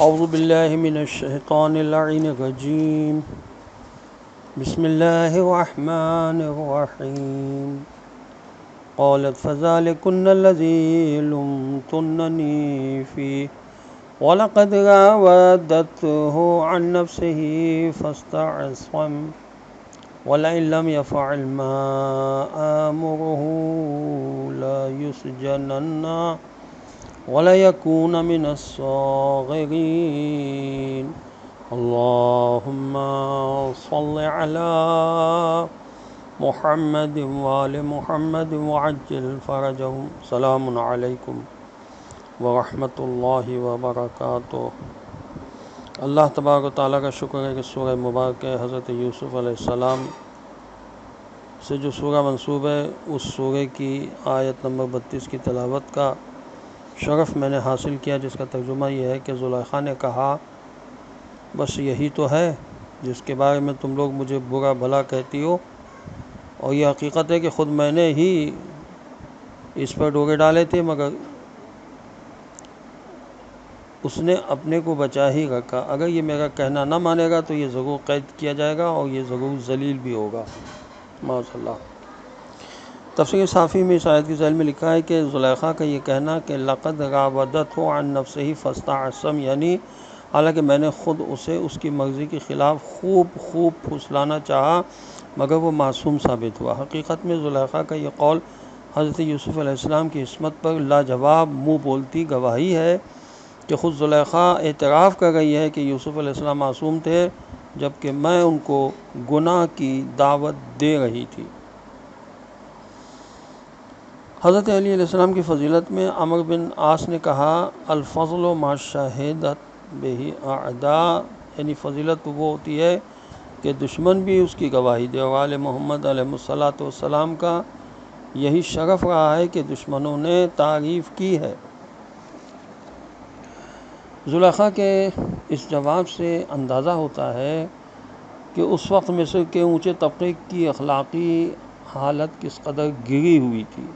اعوذ باللہ من الشیطان اللعین الرجیم بسم اللہ الرحمن الرحیم قالت فذلكن الذی لمتننی فیہ وَلَقَدْ رَاوَدْتُهُ عَنْ نَفْسِهِ فَاسْتَعْصَمَ وَلَئِن لَّمْ يَفْعَلْ مَا آمُرُهُ لَيُسْجَنَنَّ وَلَيَكُونَ مِنَ الصَّاغِرِينَ اللهم صل على محمد وآل محمد وعجل فرجهم سلام علیکم ورحمۃ اللہ وبرکاتہ۔ اللہ تبارک و تعالیٰ کا شکر ہے کہ سورہ مبارکہ حضرت یوسف علیہ السلام سے جو سورہ منسوب ہے اس سورہ کی آیت نمبر 32 کی تلاوت کا شرف میں نے حاصل کیا، جس کا ترجمہ یہ ہے کہ زلیخا نے کہا بس یہی تو ہے جس کے بارے میں تم لوگ مجھے برا بھلا کہتی ہو، اور یہ حقیقت ہے کہ خود میں نے ہی اس پر ڈورے ڈالے تھے، مگر اس نے اپنے کو بچا ہی رکھا۔ اگر یہ میرا کہنا نہ مانے گا تو یہ ضرور قید کیا جائے گا اور یہ ضرور ذلیل بھی ہوگا۔ معاذ اللہ۔ تفسیر صافی میں اس آیت کی ذیل میں لکھا ہے کہ زلیخا کا یہ کہنا کہ لقد راودته عن نفسه فاستعصم، یعنی حالانکہ میں نے خود اسے اس کی مرضی کے خلاف خوب پھسلانا چاہا مگر وہ معصوم ثابت ہوا۔ حقیقت میں زلیخا کا یہ قول حضرت یوسف علیہ السلام کی عصمت پر لاجواب منہ بولتی گواہی ہے کہ خود زلیخا اعتراف کر رہی ہے کہ یوسف علیہ السلام معصوم تھے، جبکہ میں ان کو گناہ کی دعوت دے رہی تھی۔ حضرت علی علیہ السلام کی فضیلت میں عمرو بن عاص نے کہا الفضل ما شہدت بہ اعداء، یعنی فضیلت وہ ہوتی ہے کہ دشمن بھی اس کی گواہی دے، اور آل محمد علیہ السلام کا یہی شرف رہا ہے کہ دشمنوں نے تعریف کی ہے۔ زلیخا کے اس جواب سے اندازہ ہوتا ہے کہ اس وقت مصر کے اونچے طبقے کی اخلاقی حالت کس قدر گری ہوئی تھی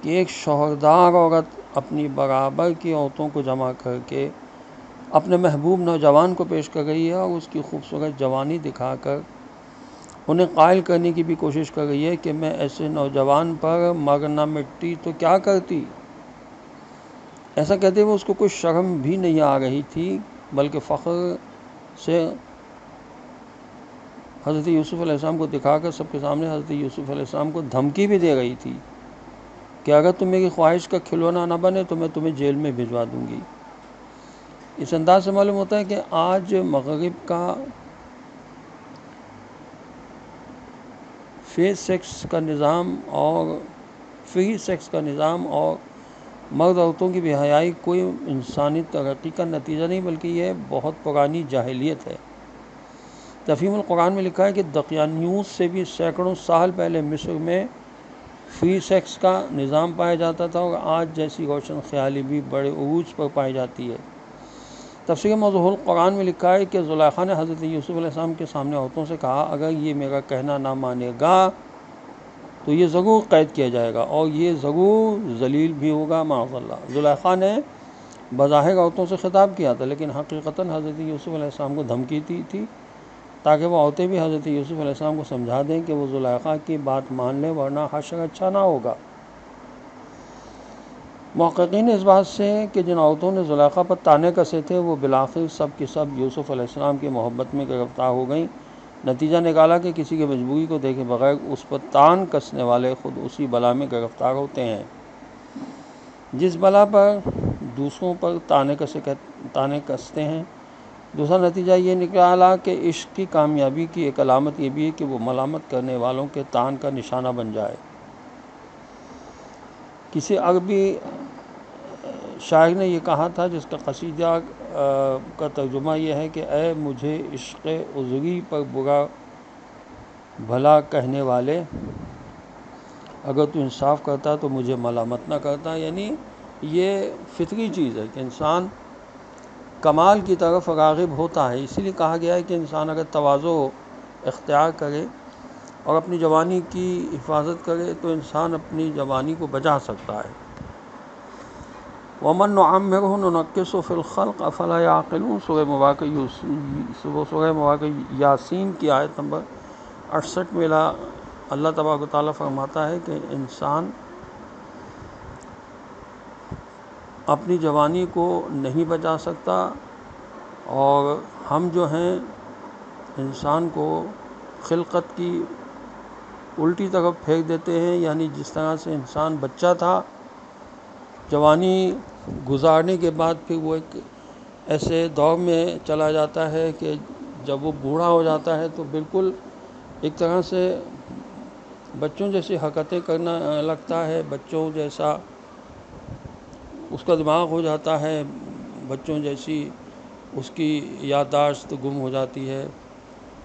کہ ایک شوہردار عورت اپنی برابر کی عورتوں کو جمع کر کے اپنے محبوب نوجوان کو پیش کر رہی ہے اور اس کی خوبصورت جوانی دکھا کر انہیں قائل کرنے کی بھی کوشش کر رہی ہے کہ میں ایسے نوجوان پر مر نہ مٹتی تو کیا کرتی۔ ایسا کہتے ہوئے اس کو کوئی شرم بھی نہیں آ رہی تھی، بلکہ فخر سے حضرت یوسف علیہ السلام کو دکھا کر سب کے سامنے حضرت یوسف علیہ السلام کو دھمکی بھی دے رہی تھی کہ اگر تم میری خواہش کا کھلونا نہ بنے تو میں تمہیں جیل میں بھجوا دوں گی۔ اس انداز سے معلوم ہوتا ہے کہ آج مغرب کا فری سیکس کا نظام اور مرد عورتوں کی بے حیائی کوئی انسانی ترقی کا نتیجہ نہیں، بلکہ یہ بہت پرانی جاہلیت ہے۔ تفہیم القرآن میں لکھا ہے کہ دقیانوس سے بھی سینکڑوں سال پہلے مصر میں فری سیکس کا نظام پایا جاتا تھا، اور آج جیسی روشن خیالی بھی بڑے عروج پر پائی جاتی ہے۔ تفسیر موضوع القرآن میں لکھا ہے کہ زلیخا نے حضرت یوسف علیہ السلام کے سامنے عورتوں سے کہا اگر یہ میرا کہنا نہ مانے گا تو یہ ضرور قید کیا جائے گا اور یہ ضرور ذلیل بھی ہوگا۔ معاذ اللہ۔ زلیخا نے بظاہر عورتوں سے خطاب کیا تھا، لیکن حقیقتاً حضرت یوسف علیہ السلام کو دھمکی دی تھی تاکہ وہ عورتیں بھی حضرت یوسف علیہ السلام کو سمجھا دیں کہ وہ زلیخا کی بات مان لیں، ورنہ حشر اچھا نہ ہوگا۔ محققین اس بات سے کہ جن عورتوں نے زلیخا پر طعنے کسے تھے وہ بالآخر سب کی سب یوسف علیہ السلام کی محبت میں گرفتار ہو گئیں۔ نتیجہ نکالا کہ کسی کی مجبوری کو دیکھے بغیر اس پر طعن کسنے والے خود اسی بلا میں گرفتار ہوتے ہیں جس بلا پر دوسروں پر طعنے کستے ہیں۔ دوسرا نتیجہ یہ نکالا کہ عشق کی کامیابی کی ایک علامت یہ بھی ہے کہ وہ ملامت کرنے والوں کے طعن کا نشانہ بن جائے۔ کسی عربی شاعر نے یہ کہا تھا، جس کا قصیدہ کا ترجمہ یہ ہے کہ اے مجھے عشق عذری پر برا بھلا کہنے والے، اگر تو انصاف کرتا تو مجھے ملامت نہ کرتا۔ یعنی یہ فطری چیز ہے کہ انسان کمال کی طرف راغب ہوتا ہے، اسی لیے کہا گیا ہے کہ انسان اگر تواضع اختیار کرے اور اپنی جوانی کی حفاظت کرے تو انسان اپنی جوانی کو بچا سکتا ہے۔ ومن نعمرہ ننکسہ فی الخلق افلا یعقلون، سورہ مبارکہ یاسین کی آیت نمبر 68 میں اللہ تبارک و تعالیٰ فرماتا ہے کہ انسان اپنی جوانی کو نہیں بچا سکتا، اور ہم جو ہیں انسان کو خلقت کی الٹی طرف پھینک دیتے ہیں، یعنی جس طرح سے انسان بچہ تھا، جوانی گزارنے کے بعد پھر وہ ایک ایسے دور میں چلا جاتا ہے کہ جب وہ بوڑھا ہو جاتا ہے تو بالکل ایک طرح سے بچوں جیسی حرکتیں کرنا لگتا ہے، بچوں جیسا اس کا دماغ ہو جاتا ہے، بچوں جیسی اس کی یادداشت گم ہو جاتی ہے۔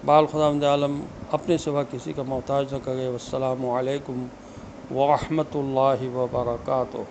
بال خداوند عالم اپنے سوا کسی کا محتاج نہ کرے۔ والسلام علیکم ورحمۃ اللہ وبرکاتہ۔